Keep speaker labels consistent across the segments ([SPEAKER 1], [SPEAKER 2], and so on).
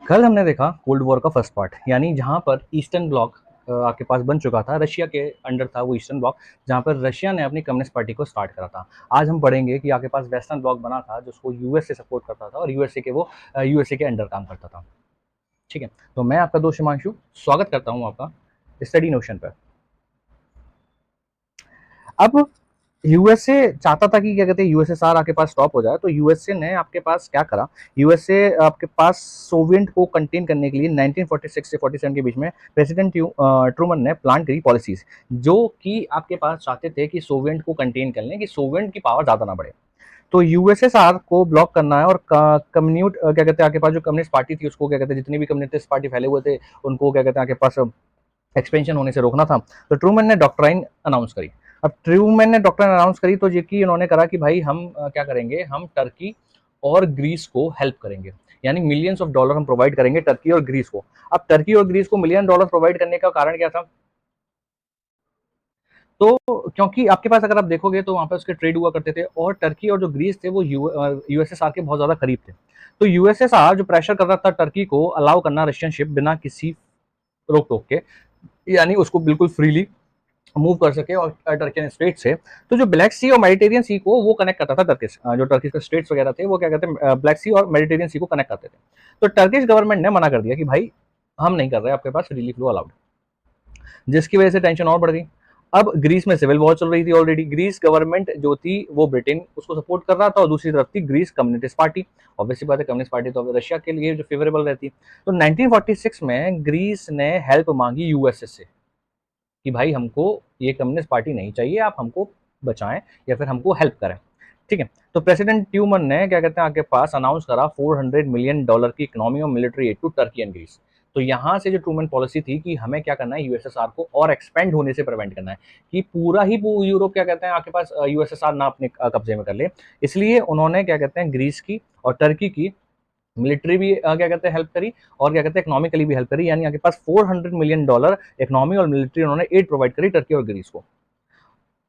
[SPEAKER 1] कल हमने देखा कोल्ड वॉर का फर्स्ट पार्ट, यानी जहां पर ईस्टर्न ब्लॉक आपके पास बन चुका था, रशिया के अंडर था वो ईस्टर्न ब्लॉक, जहां पर रशिया ने अपनी कम्युनिस्ट पार्टी को स्टार्ट करा था। आज हम पढ़ेंगे कि आपके पास वेस्टर्न ब्लॉक बना था जिसको यूएस से सपोर्ट करता था और यूएसए के अंडर काम करता था। ठीक है, तो मैं आपका दोस्त हिमांशु स्वागत करता हूँ आपका स्टडी नोशन पर। अब यूएसए चाहता था कि क्या कहते हैं यूएसएसआर आपके पास स्टॉप हो जाए, तो यूएसए ने आपके पास क्या करा। यूएसए आपके पास सोवियत को कंटेन करने के लिए 1946 से 47 के बीच में प्रेसिडेंट ट्रूमन ने प्लान करी पॉलिसीज, जो कि आपके पास चाहते थे कि सोवियत को कंटेन कर लें, कि सोवियत की पावर ज्यादा ना बढ़े। तो यूएसएसआर को ब्लॉक करना है और कम्युनिट क्या कहते हैं आपके पास जो कम्युनिस्ट पार्टी थी उसको क्या कहते हैं जितनी भी कम्युनिस्ट पार्टी फैले हुए थे उनको क्या कहते हैं आपके पास एक्सपेंशन होने से रोकना था। तो ट्रूमैन ने डॉक्ट्राइन अनाउंस करी। अब ट्रूमैन ने डॉक्ट्राइन अनाउंस करी तो ये कि उन्होंने करा कि भाई हम क्या करेंगे, हम टर्की और ग्रीस को हेल्प करेंगे, यानी मिलियंस ऑफ डॉलर हम प्रोवाइड करेंगे टर्की और ग्रीस को। अब टर्की और ग्रीस को मिलियन डॉलर प्रोवाइड करने का कारण क्या था? तो क्योंकि आपके पास अगर आप देखोगे तो वहां पर उसके ट्रेड हुआ करते थे और टर्की और जो ग्रीस थे वो यूएसएसआर के बहुत ज्यादा करीब थे। तो यूएसएसआर जो प्रेशर कर रहा था टर्की को अलाउ करना रशियन शिप बिना किसी रोक टोक के, यानी उसको बिल्कुल फ्रीली मूव कर सके और टर्कियन स्टेट से। तो जो ब्लैक सी और मेडिटेरियन सी को वो कनेक्ट करता था टर्किश, जो टर्किश के स्टेट्स वगैरह थे वो क्या कहते हैं ब्लैक सी और मेडिटेरियन सी को कनेक्ट करते थे। तो टर्किश गवर्नमेंट ने मना कर दिया कि भाई हम नहीं कर रहे आपके पास फ्रीली फ्लो अलाउड, जिसकी वजह से टेंशन और बढ़ गई। अब ग्रीस में सिविल वॉर चल रही थी ऑलरेडी। ग्रीस गवर्नमेंट जो थी वो ब्रिटेन उसको सपोर्ट कर रहा था और दूसरी तरफ थी ग्रीस कम्युनिस्ट पार्टी। ऑब्वियसली बात है, कम्युनिस्ट पार्टी तो रशिया के लिए जो फेवरेबल रहती। तो 1946 में ग्रीस ने हेल्प मांगी यूएसए से कि भाई हमको ये कम्युनिस्ट पार्टी नहीं चाहिए, आप हमको बचाएं या फिर हमको हेल्प करें। ठीक है, तो प्रेसिडेंट ट्यूमन ने क्या कहते हैं आपके पास अनाउंस करा $400 मिलियन की इकोनॉमी और military aid to Turkey and Greece. तो यहाँ से जो ट्रूमन पॉलिसी थी कि हमें क्या करना है, यूएसएसआर को और एक्सपेंड होने से प्रिवेंट करना है, कि पूरा ही यूरोप क्या कहते हैं आपके पास यूएसएसआर ना अपने कब्जे में कर ले। इसलिए उन्होंने क्या कहते हैं ग्रीस की और टर्की की मिलिट्री भी क्या कहते हैं हेल्प करी और क्या कहते हैं इकोनॉमिकली भी हेल्प करी, यानी आपके पास $400 मिलियन इकोनॉमी और मिलिट्री उन्होंने एड प्रोवाइड करी टर्की और ग्रीस को।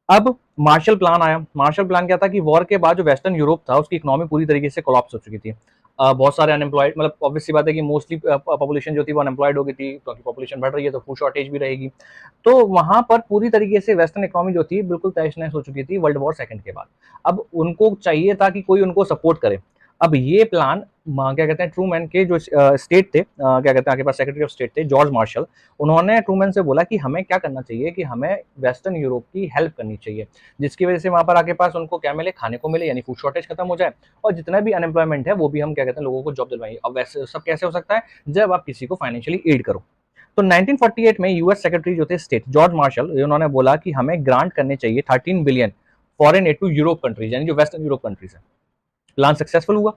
[SPEAKER 1] अब मार्शल प्लान आया। मार्शल प्लान क्या था कि वॉर के बाद जो वेस्टर्न यूरोप था उसकी इकोनॉमी पूरी तरीके से कोलैप्स हो चुकी थी। बहुत सारे अनएम्प्लॉयड, मतलब ऑब्वियसली बात है कि मोस्टली पॉपुलेशन जो थी वो अनएम्प्लॉयड हो गई थी, क्योंकि पॉपुलेशन बढ़ रही है तो फूड शॉर्टेज भी रहेगी। तो वहां पर पूरी तरीके से वेस्टर्न इकोनॉमी जो थी बिल्कुल तहस नहस हो चुकी थी वर्ल्ड वॉर सेकंड के बाद। अब उनको चाहिए था कि कोई उनको सपोर्ट करे। अब ये प्लान क्या कहते हैं ट्रूमैन के जो स्टेट थे, क्या कहते हैं आपके पास सेक्रेटरी ऑफ स्टेट थे जॉर्ज मार्शल, उन्होंने ट्रूमैन से बोला कि हमें क्या करना चाहिए, कि हमें वेस्टर्न यूरोप की हेल्प करनी चाहिए, जिसकी वजह से वहां पर आके पास उनको क्या मिले, खाने को मिले, यानी फूड शॉर्टेज खत्म हो जाए और जितना भी अनएम्प्लॉयमेंट है वो भी हम क्या कहते हैं लोगों को जॉब दिलवाएंगे। अब वैसे सब कैसे हो सकता है, जब आप किसी को फाइनेंशियली एड करो। तो 1948 में यूएस सेक्रेटरी जो थे स्टेट जॉर्ज मार्शल, उन्होंने बोला कि हमें ग्रांट करने चाहिए 13 billion foreign aid to Europe countries, यानी जो वेस्टर्न यूरोप कंट्रीज है। प्लान सक्सेसफुल हुआ।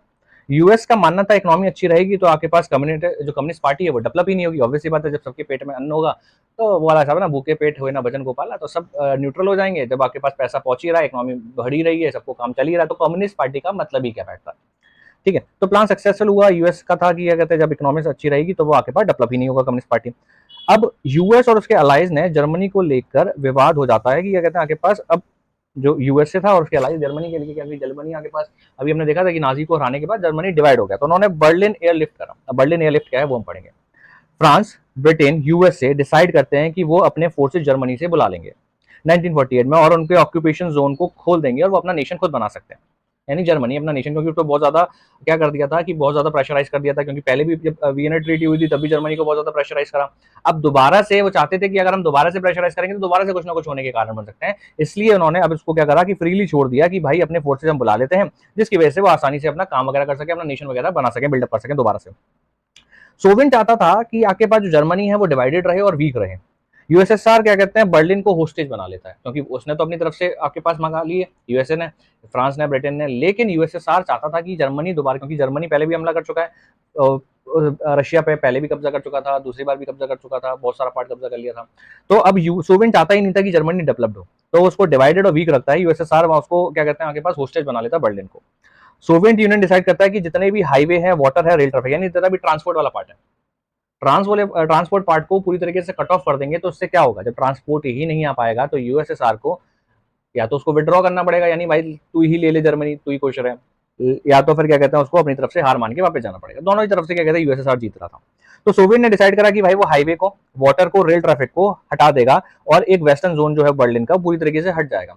[SPEAKER 1] यूएस का मानना था इकोनॉमी अच्छी रहेगी तो आपके पास जो कम्युनिस्ट पार्टी है वो डेवलप ही नहीं होगी। ऑब्वियसली बात है, जब सबके पेट में अन्न होगा तो वो वाला साहब ना, भूखे पेट हुए ना भजन गोपाला, तो सब न्यूट्रल हो जाएंगे। जब आपके पास पैसा पहुंच ही रहा है, इकोनॉमी बढ़ ही रही है, सबको काम चल ही रहा है, तो कम्युनिस्ट पार्टी का मतलब ही क्या बैठता। ठीक है, तो प्लान सक्सेसफुल हुआ। यूएस का था कि क्या कहते हैं जब इकोनॉमी अच्छी रहेगी तो वो आपके पास डेवलप ही नहीं होगा कम्युनिस्ट पार्टी। अब यूएस और उसके अलाइज ने जर्मनी को लेकर विवाद हो जाता है कि क्या कहते हैं आपके पास अब जो यूएसए था और उसके अलाइज जर्मनी के लिए, क्या जर्मनी आगे पास अभी हमने देखा था कि नाजी को हराने के बाद जर्मनी डिवाइड हो गया, तो उन्होंने बर्लिन एयरलिफ्ट करा। अब बर्लिन एयरलिफ्ट क्या है वो हम पढ़ेंगे। फ्रांस, ब्रिटेन, यूएसए डिसाइड करते हैं कि वो अपने फोर्सेज जर्मनी से बुला लेंगे 1948 में और उनके ऑक्यूपेशन जोन को खोल देंगे और वो अपना नेशन खुद बना सकते हैं, यानी जर्मनी अपना नेशन। क्योंकि उसको बहुत ज्यादा क्या कर दिया था कि बहुत ज्यादा प्रेशराइज कर दिया था, क्योंकि पहले भी जब वियना ट्रीटी हुई थी तभी जर्मनी को बहुत ज्यादा प्रेशराइज करा। अब दोबारा से वो चाहते थे कि अगर हम दोबारा से प्रेशराइज करेंगे तो दोबारा से कुछ ना कुछ होने के कारण बन सकते हैं। इसलिए उन्होंने अब इसको क्या करा कि फ्रीली छोड़ दिया कि भाई अपने फोर्सेज हम बुला लेते हैं, जिसकी वजह से वो आसानी से अपना काम वगैरह कर सके, अपना नेशन वगैरह बना सके, बिल्डअप कर सके दोबारा से। सोवियत चाहता था कि आपके पास जो जर्मनी है वो डिवाइडेड रहे और वीक रहे। यूएसएसआर क्या कहते हैं बर्लिन को होस्टेज बना लेता है, क्योंकि उसने तो अपनी तरफ से आपके पास मंगा ली है, यूएसए ने, फ्रांस ने, ब्रिटेन ने। लेकिन यूएसएसआर चाहता था कि जर्मनी दोबारा, क्योंकि जर्मनी पहले भी हमला कर चुका है रशिया पे, पहले भी कब्जा कर चुका था, दूसरी बार भी कब्जा कर चुका था, बहुत सारा पार्ट कब्जा कर लिया था। तो अब सोवियत चाहता ही नहीं था कि जर्मनी डेवलप्ड हो, तो उसको डिवाइडेड और वीक रखता है यूएसएसआर, उसको क्या कहते हैं आपके पास होस्टेज बना लेता है बर्लिन को। सोवियत यूनियन डिसाइड करता है कि जितने भी हाईवे है, वाटर है, रेल ट्रैफिक, यानी जितना भी ट्रांसपोर्ट वाला पार्ट है, ट्रांसपोर्ट पार्ट को पूरी तरीके से कट ऑफ कर देंगे। तो उससे क्या होगा, जब ट्रांसपोर्ट ही नहीं आ पाएगा तो यूएसएसआर को या तो उसको विड्रॉ करना पड़ेगा, यानी भाई तू ही ले ले जर्मनी, तू ही खुश रहे, या तो फिर क्या कहते हैं उसको अपनी तरफ से हार मान के वापस जाना पड़ेगा। दोनों ही तरफ से क्या कहते हैं यूएसएसआर जीत रहा था। तो सोवियत ने डिसाइड करा कि भाई वो हाईवे को, वाटर को, रेल ट्रैफिक को हटा देगा और एक वेस्टर्न जोन जो है बर्लिन का पूरी तरीके से हट जाएगा।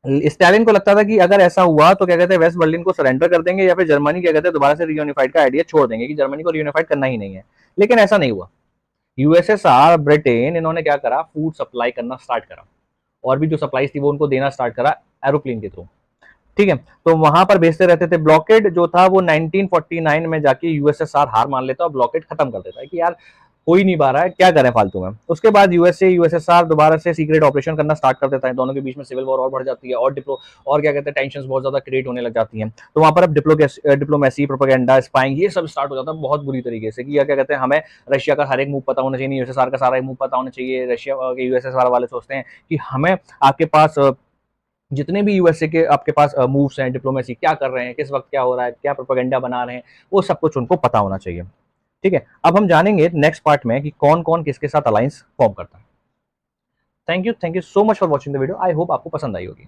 [SPEAKER 1] स्टालिन को लगता था कि अगर ऐसा हुआ तो क्या कहते हैं वेस्ट बर्लिन को सरेंडर कर देंगे या फिर जर्मनी क्या कहते हैं दोबारा से रीयूनिफाइड का आइडिया छोड़ देंगे कि जर्मनी को रीयूनिफाइड करना ही नहीं है। लेकिन ऐसा नहीं हुआ। यूएसएसआर, ब्रिटेन, इन्होंने क्या करा, फूड सप्लाई करना स्टार्ट करा और भी जो सप्लाईज थी वो उनको देना स्टार्ट करा एरोप्लेन के थ्रू। ठीक है, तो वहां पर भेजते रहते थे। ब्लॉकेड जो था वो 1949 में जाके यूएसएसआर हार मान लेता और ब्लॉकेड खत्म कर देता है कि यार हो ही नहीं पा रहा है, क्या करें फालतू में। उसके बाद यूएसए यूएसएसआर दोबारा से सीक्रेट ऑपरेशन करना स्टार्ट कर देता है। दोनों के बीच में सिविल वॉर और बढ़ जाती है और डिप्लो और क्या कहते हैं टेंशन बहुत ज्यादा क्रिएट होने लग जाती हैं। तो वहां पर अब डिप्लोमेसी, प्रोपेगेंडा, स्पाइंग ये सब स्टार्ट हो जाता है बहुत बुरी तरीके से कि क्या कहते हैं हमें रशिया का हर एक मूव पता होना चाहिए, यूएसएसआर का सारा मूव पता होना चाहिए। रशिया के यूएसएसआर वाले सोचते हैं कि हमें आपके पास जितने भी यूएसए के आपके पास मूव्स हैं, डिप्लोमेसी क्या कर रहे हैं, किस वक्त क्या हो रहा है, क्या प्रोपेगेंडा बना रहे हैं, वो सब कुछ उनको पता होना चाहिए। ठीक है, अब हम जानेंगे नेक्स्ट पार्ट में कि कौन कौन किसके साथ अलायंस फॉर्म करता है। Thank you so much for watching the video. I hope आपको पसंद आई होगी।